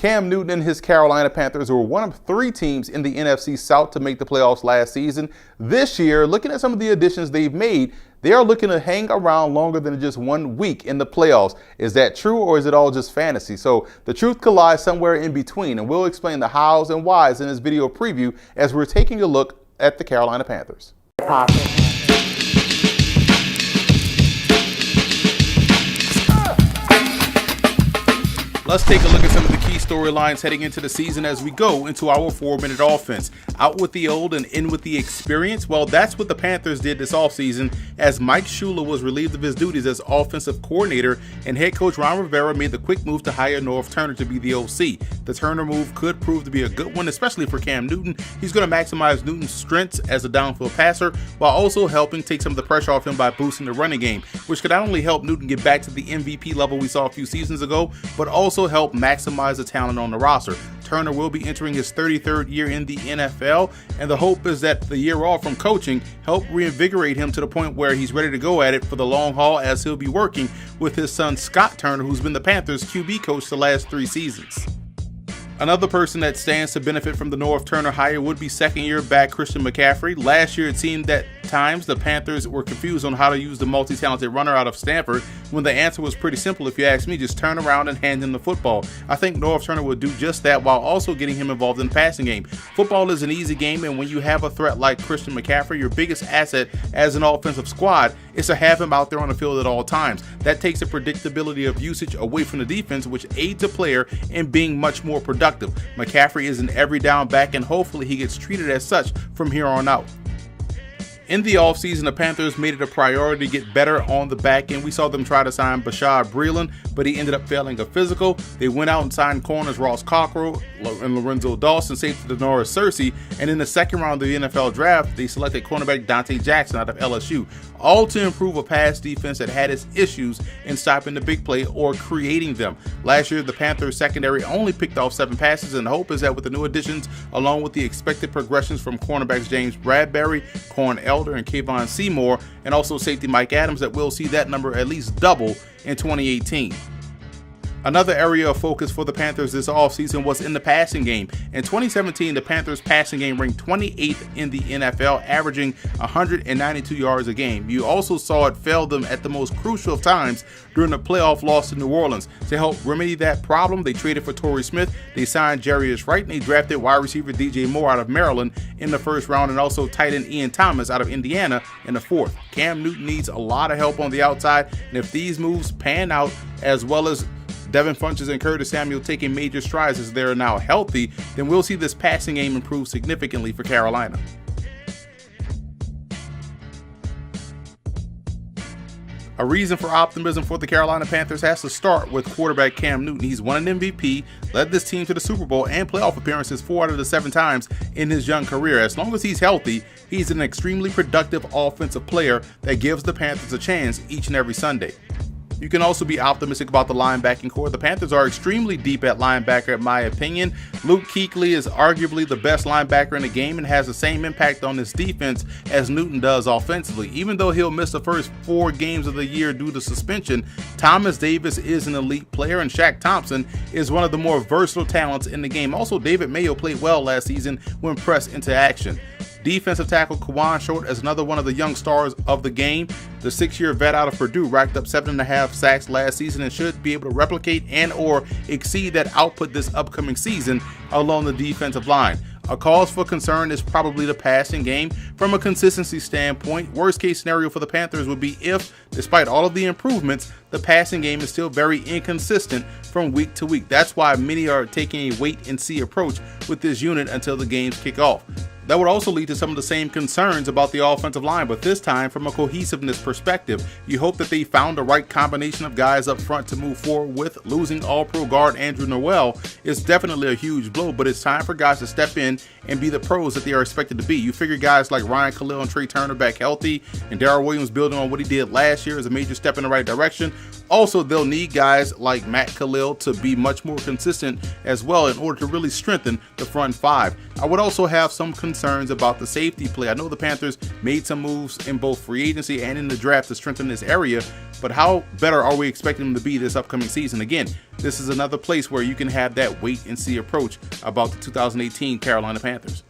Cam Newton and his Carolina Panthers were one of 3 teams in the NFC South to make the playoffs last season. This year, looking at some of the additions they've made, they are looking to hang around longer than just 1 week in the playoffs. Is that true, or is it all just fantasy? So the truth could lie somewhere in between, and we'll explain the hows and whys in this video preview as we're taking a look at the Carolina Panthers. Let's take a look at some of the key storylines heading into the season as we go into our 4-minute offense. Out with the old and in with the experience? Well, that's what the Panthers did this offseason as Mike Shula was relieved of his duties as offensive coordinator, and head coach Ron Rivera made the quick move to hire Norv Turner to be the OC. The Turner move could prove to be a good one, especially for Cam Newton. He's going to maximize Newton's strengths as a downfield passer while also helping take some of the pressure off him by boosting the running game, which could not only help Newton get back to the MVP level we saw a few seasons ago, but also help maximize the talent on the roster. Turner will be entering his 33rd year in the NFL, and the hope is that the year off from coaching help reinvigorate him to the point where he's ready to go at it for the long haul, as he'll be working with his son Scott Turner, who's been the Panthers QB coach the last 3 seasons. Another person that stands to benefit from the Norv Turner hire would be second-year back Christian McCaffrey. Last year, it seemed that times the Panthers were confused on how to use the multi-talented runner out of Stanford, when the answer was pretty simple if you ask me: just turn around and hand him the football. I think Norv Turner would do just that while also getting him involved in the passing game. Football is an easy game, and when you have a threat like Christian McCaffrey, your biggest asset as an offensive squad is to have him out there on the field at all times. That takes the predictability of usage away from the defense, which aids a player in being much more productive. McCaffrey is an every down back, and hopefully he gets treated as such from here on out. In the offseason, the Panthers made it a priority to get better on the back end. We saw them try to sign Bashaud Breeland, but he ended up failing a physical. They went out and signed corners Ross Cockrell and Lorenzo Dawson, safety Denoris Searcy, and in the second round of the NFL draft, they selected cornerback Dante Jackson out of LSU, all to improve a pass defense that had its issues in stopping the big play or creating them. Last year, the Panthers secondary only picked off 7 passes, and the hope is that with the new additions, along with the expected progressions from cornerbacks James Bradbury, Corn Elder, and Kayvon Seymour, and also safety Mike Adams, that we'll see that number at least double in 2018. Another area of focus for the Panthers this offseason was in the passing game. In 2017, the Panthers' passing game ranked 28th in the NFL, averaging 192 yards a game. You also saw it fail them at the most crucial of times during the playoff loss to New Orleans. To help remedy that problem, they traded for Torrey Smith, they signed Jarius Wright, and they drafted wide receiver DJ Moore out of Maryland in the first round, and also tight end Ian Thomas out of Indiana in the 4th. Cam Newton needs a lot of help on the outside, and if these moves pan out, as well as Devin Funchess and Curtis Samuel taking major strides as they're now healthy, then we'll see this passing game improve significantly for Carolina. A reason for optimism for the Carolina Panthers has to start with quarterback Cam Newton. He's won an MVP, led this team to the Super Bowl and playoff appearances 4 out of the 7 times in his young career. As long as he's healthy, he's an extremely productive offensive player that gives the Panthers a chance each and every Sunday. You can also be optimistic about the linebacking core. The Panthers are extremely deep at linebacker, in my opinion. Luke Kuechly is arguably the best linebacker in the game and has the same impact on this defense as Newton does offensively. Even though he'll miss the first 4 games of the year due to suspension, Thomas Davis is an elite player, and Shaq Thompson is one of the more versatile talents in the game. Also, David Mayo played well last season when pressed into action. Defensive tackle Kawan Short is another one of the young stars of the game. The 6-year vet out of Purdue racked up 7.5 sacks last season and should be able to replicate and or exceed that output this upcoming season along the defensive line. A cause for concern is probably the passing game. From a consistency standpoint, worst case scenario for the Panthers would be if, despite all of the improvements, the passing game is still very inconsistent from week to week. That's why many are taking a wait and see approach with this unit until the games kick off. That would also lead to some of the same concerns about the offensive line, but this time from a cohesiveness perspective. You hope that they found the right combination of guys up front to move forward with. Losing All-Pro guard Andrew Noel is definitely a huge blow, but it's time for guys to step in and be the pros that they are expected to be. You figure guys like Ryan Khalil and Trey Turner back healthy, and Darrell Williams building on what he did last year is a major step in the right direction. Also, they'll need guys like Matt Khalil to be much more consistent as well in order to really strengthen the front 5. I would also have some concerns about the safety play. I know the Panthers made some moves in both free agency and in the draft to strengthen this area, but how better are we expecting them to be this upcoming season? Again, this is another place where you can have that wait and see approach about the 2018 Carolina Panthers.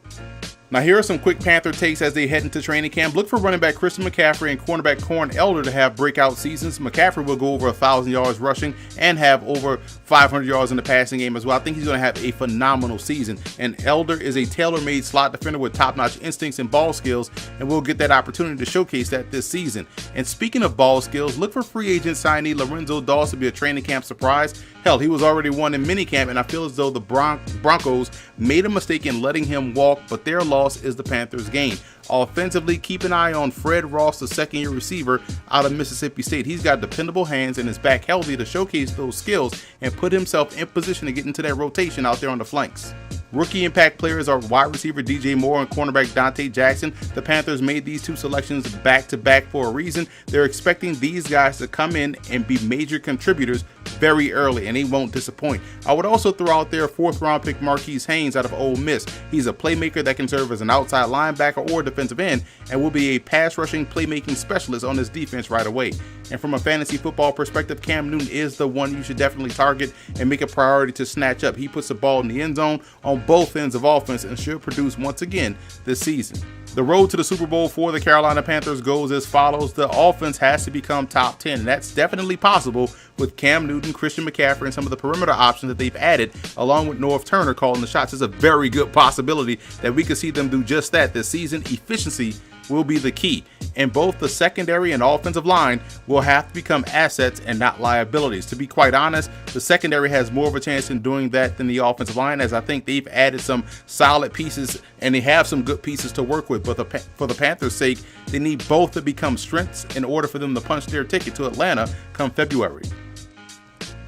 Now here are some quick Panther takes as they head into training camp. Look for running back Christian McCaffrey and cornerback Corn Elder to have breakout seasons. McCaffrey will go over 1,000 yards rushing and have over 500 yards in the passing game as well. I think he's going to have a phenomenal season. And Elder is a tailor-made slot defender with top-notch instincts and ball skills, and we'll get that opportunity to showcase that this season. And speaking of ball skills, look for free agent signee Lorenzo Dawes to be a training camp surprise. Hell, he was already one in minicamp, and I feel as though the Broncos made a mistake in letting him walk, but their loss is the Panthers' gain. Offensively, keep an eye on Fred Ross, the second-year receiver out of Mississippi State. He's got dependable hands and is back healthy to showcase those skills and put himself in position to get into that rotation out there on the flanks. Rookie impact players are wide receiver DJ Moore and cornerback Dante Jackson. The Panthers made these two selections back-to-back for a reason. They're expecting these guys to come in and be major contributors very early, and they won't disappoint. I would also throw out there 4th-round pick Marquise Haynes out of Ole Miss. He's a playmaker that can serve as an outside linebacker or defensive end and will be a pass-rushing playmaking specialist on this defense right away. And from a fantasy football perspective, Cam Newton is the one you should definitely target and make a priority to snatch up. He puts the ball in the end zone on both ends of offense and should produce once again this season. The road to the Super Bowl for the Carolina Panthers goes as follows. The offense has to become top 10, and that's definitely possible with Cam Newton, Christian McCaffrey, and some of the perimeter options that they've added, along with North Turner calling the shots. It's a very good possibility that we could see them do just that this season. Efficiency will be the key, and both the secondary and offensive line will have to become assets and not liabilities. To be quite honest, the secondary has more of a chance in doing that than the offensive line, as I think they've added some solid pieces and they have some good pieces to work with. But for the Panthers' sake, they need both to become strengths in order for them to punch their ticket to Atlanta come February.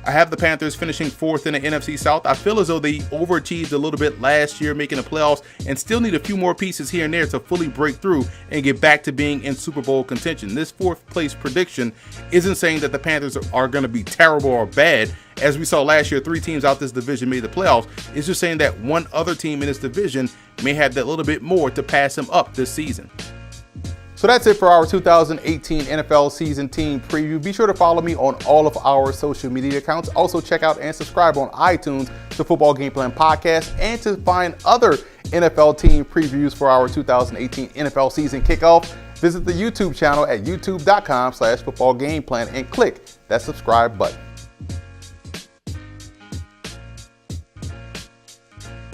I have the Panthers finishing 4th in the NFC South. I feel as though they overachieved a little bit last year, making the playoffs, and still need a few more pieces here and there to fully break through and get back to being in Super Bowl contention. This 4th place prediction isn't saying that the Panthers are going to be terrible or bad. As we saw last year, 3 teams out this division made the playoffs. It's just saying that one other team in this division may have that little bit more to pass them up this season. So that's it for our 2018 NFL season team preview. Be sure to follow me on all of our social media accounts. Also check out and subscribe on iTunes to Football Game Plan Podcast, and to find other NFL team previews for our 2018 NFL season kickoff, visit the YouTube channel at youtube.com/footballgameplan and click that subscribe button.